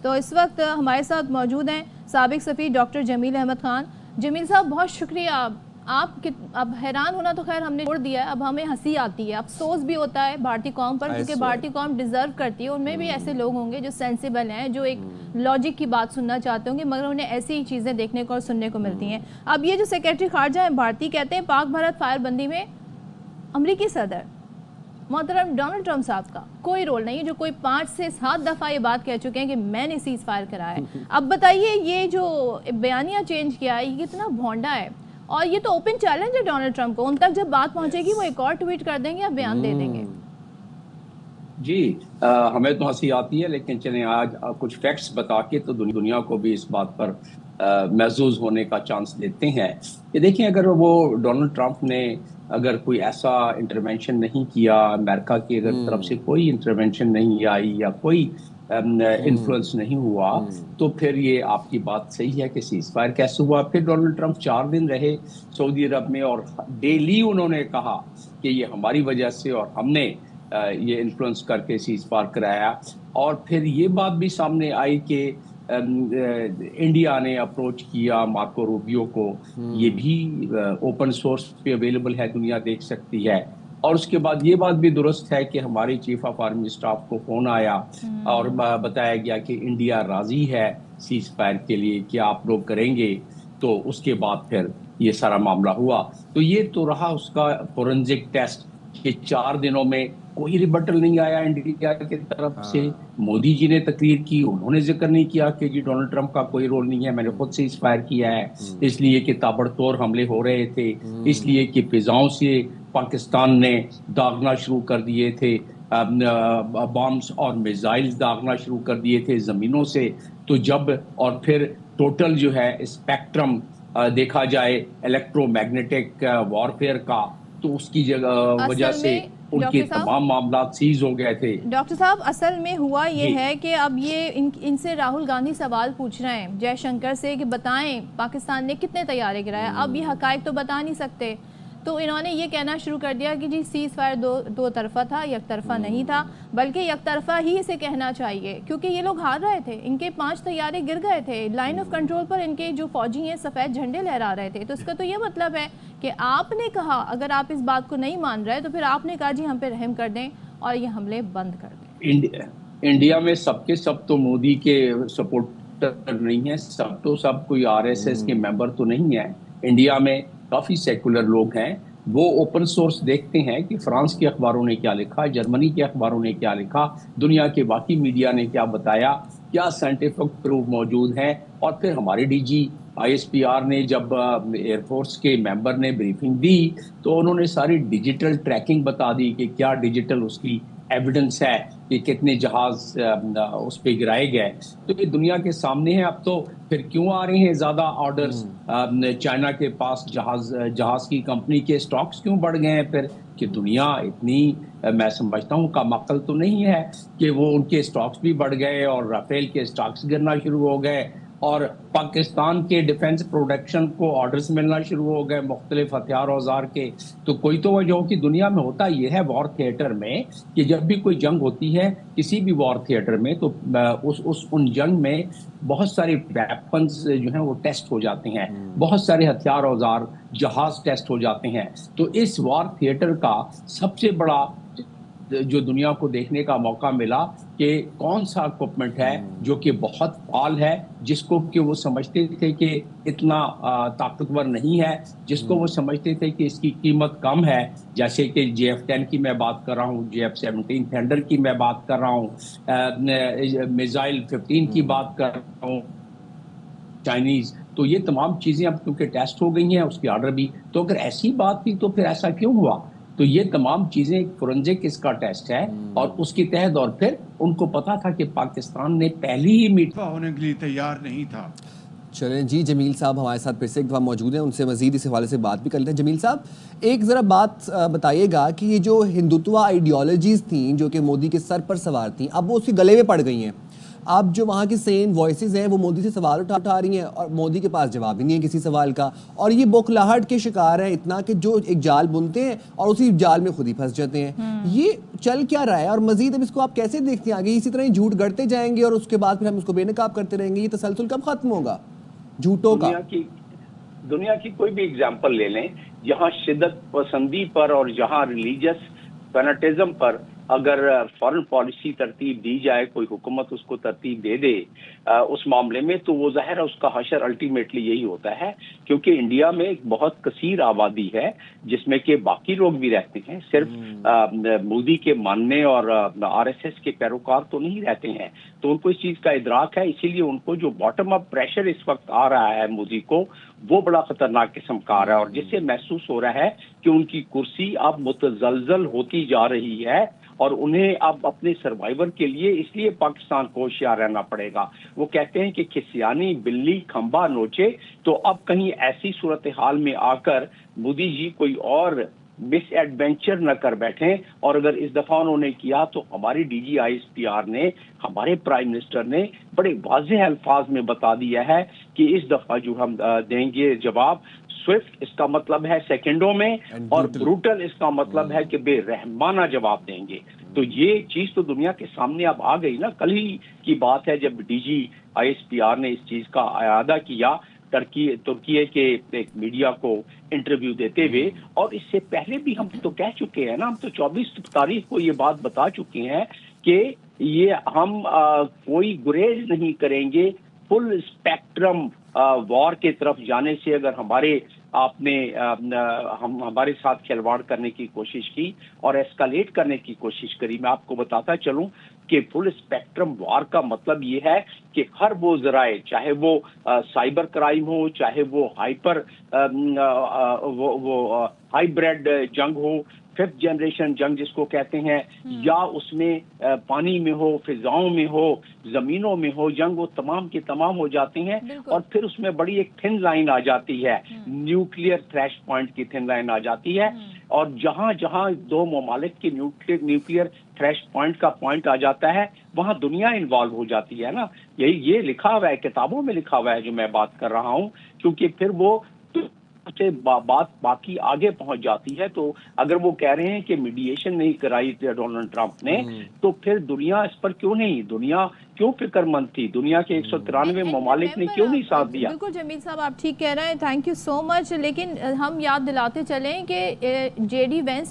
تو اس وقت ہمارے ساتھ موجود ہیں سابق سفیر ڈاکٹر جمیل احمد خان۔ جمیل صاحب بہت شکریہ۔ آپ اب حیران ہونا تو خیر ہم نے چھوڑ دیا ہے، اب ہمیں ہنسی آتی ہے، افسوس بھی ہوتا ہے بھارتی قوم پر، کیونکہ بھارتی قوم ڈیزرو کرتی ہے، ان میں بھی ایسے لوگ ہوں گے جو سینسیبل ہیں، جو ایک لاجک کی بات سننا چاہتے ہوں گے، مگر انہیں ایسی ہی چیزیں دیکھنے کو اور سننے کو ملتی ہیں۔ اب یہ جو سیکریٹری خارجہ ہیں بھارتی، کہتے ہیں پاک بھارت فائر بندی میں امریکی صدر محترم ڈونلڈ ٹرمپ صاحب کا کوئی رول نہیں ہے، جو کوئی 5 سے 7 دفعہ یہ بات کہہ چکے ہیں کہ میں نے سیز فائر کرایا ہے۔ اب بتائیے یہ جو بیانیہ چینج کیا ہے یہ کتنا بھونڈا ہے، اور یہ تو اوپن چیلنج ہے ڈونلڈ ٹرمپ کو، ان تک جب بات پہنچے گی وہ ایک اور ٹویٹ کر دیں گے یا بیان دے دیں گے۔ جی ہمیں تو ہنسی آتی ہے، لیکن چلیں آج کچھ فیکٹس بتا کے تو دنیا کو بھی اس بات پر محظوظ ہونے کا چانس دیتے ہیں کہ دیکھیں اگر وہ ڈونلڈ ٹرمپ نے اگر کوئی ایسا انٹرونشن نہیں کیا، امریکہ کی اگر طرف سے کوئی انٹرونشن نہیں آئی یا کوئی انفلوئنس نہیں ہوا، تو پھر یہ آپ کی بات صحیح ہے کہ سیز فائر کیسے ہوا۔ پھر ڈونلڈ ٹرمپ 4 دن رہے سعودی عرب میں، اور ڈیلی انہوں نے کہا کہ یہ ہماری وجہ سے اور ہم نے یہ انفلوئنس کر کے سیز فائر کرایا۔ اور پھر یہ بات بھی سامنے آئی کہ انڈیا نے اپروچ کیا مارکو روبیو کو، یہ بھی اوپن سورس پہ اویلیبل ہے، دنیا دیکھ سکتی ہے۔ اور اس کے بعد یہ بات بھی درست ہے کہ ہماری چیف آف آرمی اسٹاف کو فون آیا اور بتایا گیا کہ انڈیا راضی ہے سیز فائر کے لیے کہ آپ لوگ کریں گے، تو اس کے بعد پھر یہ سارا معاملہ ہوا۔ تو یہ تو رہا اس کا فورنزک ٹیسٹ کہ 4 دنوں میں کوئی ریبٹل نہیں آیا انڈیا کی طرف سے۔ مودی جی نے تقریر کی، انہوں نے ذکر نہیں کیا کہ جی ڈونلڈ ٹرمپ کا کوئی رول نہیں ہے، میں نے خود سے انسپائر کیا ہے، اس لیے کہ تابڑ توڑ حملے ہو رہے تھے، اس لیے کہ فضاؤں سے پاکستان نے داغنا شروع کر دیے تھے، بامز اور میزائلز داغنا شروع کر دیے تھے زمینوں سے۔ تو جب اور پھر ٹوٹل جو ہے اسپیکٹرم دیکھا جائے الیکٹرو میگنیٹک وارفیئر کا، تو اس کی وجہ سے ان کے تمام معاملات سیز ہو گئے تھے۔ ڈاکٹر صاحب اصل میں ہوا یہ ہے کہ اب یہ ان سے راہل گاندھی سوال پوچھ رہے ہیں جے شنکر سے کہ بتائیں پاکستان نے کتنے طیارے گرائے، اب یہ حقائق تو بتا نہیں سکتے، تو انہوں نے یہ کہنا شروع کر دیا کہ جی سیز فائر دو طرفہ تھا، یک طرفہ نہیں تھا، بلکہ یک طرفہ ہی اسے کہنا چاہیے، کیونکہ یہ لوگ ہار رہے تھے، ان کے 5 طیارے گر گئے تھے، لائن آف کنٹرول پر ان کے جو فوجی ہیں سفید جھنڈے لہرا رہے تھے۔ تو اس کا تو یہ مطلب ہے کہ آپ نے کہا اگر آپ اس بات کو نہیں مان رہے تو پھر آپ نے کہا جی ہم پہ رحم کر دیں اور یہ حملے بند کر دیں۔ انڈیا میں سب کے سب تو مودی کے سپورٹر نہیں ہیں، سب کوئی RSS کے ممبر تو نہیں ہیں۔ انڈیا میں کافی سیکولر لوگ ہیں، وہ اوپن سورس دیکھتے ہیں کہ فرانس کے اخباروں نے کیا لکھا، جرمنی کے اخباروں نے کیا لکھا، دنیا کے باقی میڈیا نے کیا بتایا، کیا سائنٹیفک پروف موجود ہے۔ اور پھر ہمارے DG ISPR نے جب ایئر فورس کے ممبر نے بریفنگ دی تو انہوں نے ساری ڈیجیٹل ٹریکنگ بتا دی کہ کیا ڈیجیٹل اس کی ایویڈنس ہے کہ کتنے جہاز اس پہ گرائے گئے۔ تو یہ دنیا کے سامنے ہے۔ اب تو پھر کیوں آ رہے ہیں زیادہ آرڈرز، چائنا کے پاس جہاز کی کمپنی کے سٹاکس کیوں بڑھ گئے ہیں پھر، کہ دنیا اتنی میں سمجھتا ہوں کم عقل تو نہیں ہے کہ وہ ان کے سٹاکس بھی بڑھ گئے اور رافیل کے سٹاکس گرنا شروع ہو گئے اور پاکستان کے ڈیفنس پروڈکشن کو آرڈرز ملنا شروع ہو گئے مختلف ہتھیار اوزار کے۔ تو کوئی تو وجہ ہو کہ دنیا میں ہوتا یہ ہے وار تھیٹر میں کہ جب بھی کوئی جنگ ہوتی ہے کسی بھی وار تھیٹر میں تو ان جنگ میں بہت سارے ویپنز جو ہیں وہ ٹیسٹ ہو جاتے ہیں، بہت سارے ہتھیار اوزار جہاز ٹیسٹ ہو جاتے ہیں۔ تو اس وار تھیٹر کا سب سے بڑا جو دنیا کو دیکھنے کا موقع ملا کہ کون سا اکوپمنٹ ہے جو کہ بہت فعال ہے، جس کو کہ وہ سمجھتے تھے کہ اتنا طاقتور نہیں ہے، جس کو وہ سمجھتے تھے کہ اس کی قیمت کم ہے، جیسے کہ JF-10 کی میں بات کر رہا ہوں، JF-17 تھنڈر کی میں بات کر رہا ہوں، میزائل 15 کی بات کر رہا ہوں چائنیز۔ تو یہ تمام چیزیں اب کیونکہ ٹیسٹ ہو گئی ہیں، اس کی آرڈر بھی، تو اگر ایسی بات تھی تو پھر ایسا کیوں ہوا؟ تو یہ تمام چیزیں ایک فورنزک اس کا ٹیسٹ ہے اور اس کے تحت، اور پھر ان کو پتا تھا کہ پاکستان نے پہلی ہی میٹنگ ہونے کے لیے تیار نہیں تھا۔ چلیں جی، جمیل صاحب ہمارے ساتھ پھر سے ایک دفعہ موجود ہیں، ان سے مزید اس حوالے سے بات بھی کر لیتے ہیں۔ جمیل صاحب ایک ذرا بات بتائیے گا کہ یہ جو ہندوتوا آئیڈیالوجیز تھیں جو کہ مودی کے سر پر سوار تھیں، اب وہ اس کے گلے میں پڑ گئی ہیں۔ اب جو وہاں کی سین وائسز ہیں وہ مودی سے سوال اٹھا رہی ہیں اور مودی کے پاس جواب ہی نہیں ہے کسی سوال کا، اور یہ بوکھلاہٹ کے شکار ہیں اتنا کہ جو ایک جال بنتے ہیں اور اسی جال میں خود ہی پھنس جاتے ہیں۔ یہ چل کیا رہا ہے اور مزید اب اس کو آپ کیسے دیکھتے ہیں آگے؟ اسی طرح ہی جھوٹ گڑتے جائیں گے اور اس کے بعد پھر ہم اس کو بے نقاب کرتے رہیں گے؟ یہ تسلسل کب ختم ہوگا جھوٹوں کا؟ دنیا کی کوئی بھی اگزامپل لے لیں، جہاں شدت پسندی پر اور جہاں ریلیجس فیناٹزم پر اگر فارن پالیسی ترتیب دی جائے، کوئی حکومت اس کو ترتیب دے دے اس معاملے میں، تو وہ ظاہر ہے اس کا حشر الٹیمیٹلی یہی ہوتا ہے، کیونکہ انڈیا میں ایک بہت کثیر آبادی ہے جس میں کہ باقی لوگ بھی رہتے ہیں، صرف مودی کے ماننے اور آر ایس ایس کے پیروکار تو نہیں رہتے ہیں، تو ان کو اس چیز کا ادراک ہے، اسی لیے ان کو جو باٹم اپ پریشر اس وقت آ رہا ہے مودی کو، وہ بڑا خطرناک قسم کا آ رہا ہے، اور جس سے محسوس ہو رہا ہے کہ ان کی کرسی اب متزلزل ہوتی جا رہی ہے اور انہیں اب اپنے سروائیور کے لیے اس لیے پاکستان کو ہوشیار رہنا پڑے گا۔ وہ کہتے ہیں کہ کھسیانی بلی کھمبا نوچے، تو اب کہیں ایسی صورتحال میں آ کر مودی جی کوئی اور مس ایڈونچر نہ کر بیٹھیں، اور اگر اس دفعہ انہوں نے کیا تو ہماری D G I S P R نے، ہمارے پرائم منسٹر نے بڑے واضح الفاظ میں بتا دیا ہے کہ اس دفعہ جو ہم دیں گے جواب سوئفٹ، اس کا مطلب ہے سیکنڈوں میں، اور بروٹل اس کا مطلب ہے کہ بے رحمانہ جواب دیں گے۔ تو یہ چیز تو دنیا کے سامنے اب آ گئی نا۔ کل ہی کی بات ہے جب D G I S P R نے اس چیز کا اعادہ کیا ترکیے کے ایک میڈیا کو انٹرویو دیتے ہوئے، اور اس سے پہلے بھی ہم تو کہہ چکے ہیں نا، ہم تو 24 تاریخ کو یہ بات بتا چکے ہیں کہ یہ ہم کوئی گریز نہیں کریں گے فل اسپیکٹرم وار کے طرف جانے سے۔ اگر آپ نے ہمارے ساتھ کھلواڑ کرنے کی کوشش کی اور ایسکالیٹ کرنے کی کوشش کری، میں آپ کو بتاتا چلوں کہ فل اسپیکٹرم وار کا مطلب یہ ہے کہ ہر وہ ذرائع، چاہے وہ سائبر کرائم ہو، چاہے وہ ہائیبریڈ جنگ ہو، 5th جنریشن جنگ جس کو کہتے ہیں، یا اس میں پانی میں ہو، فضاؤں میں ہو، زمینوں میں ہو، جنگ وہ تمام کے تمام ہو جاتے ہیں، اور پھر اس میں بڑی ایک تھن لائن آ جاتی ہے، نیوکلیئر تھریش پوائنٹ کی تھن لائن آ جاتی ہے، اور جہاں جہاں دو ممالک کے نیوکلیئر تھریش پوائنٹ کا پوائنٹ آ جاتا ہے، وہاں دنیا انوالو ہو جاتی ہے نا۔ یہ لکھا ہوا ہے، کتابوں میں لکھا ہوا ہے جو میں بات کر رہا ہوں، کیونکہ پھر وہ سے بات باقی آگے پہنچ جاتی ہے۔ تو اگر وہ کہہ رہے ہیں کہ میڈیشن نہیں کرائی ڈونلڈ ٹرمپ نے، تو پھر دنیا اس پر کیوں نہیں، دنیا کیوں فکر مند تھی، دنیا کے 193 ممالک نے کیوں نہیں ساتھ دیا؟ بالکل جمیل صاحب آپ ٹھیک کہہ رہے ہیں، تھینک یو سو مچ، لیکن ہم یاد دلاتے چلیں کہ جے ڈی وینس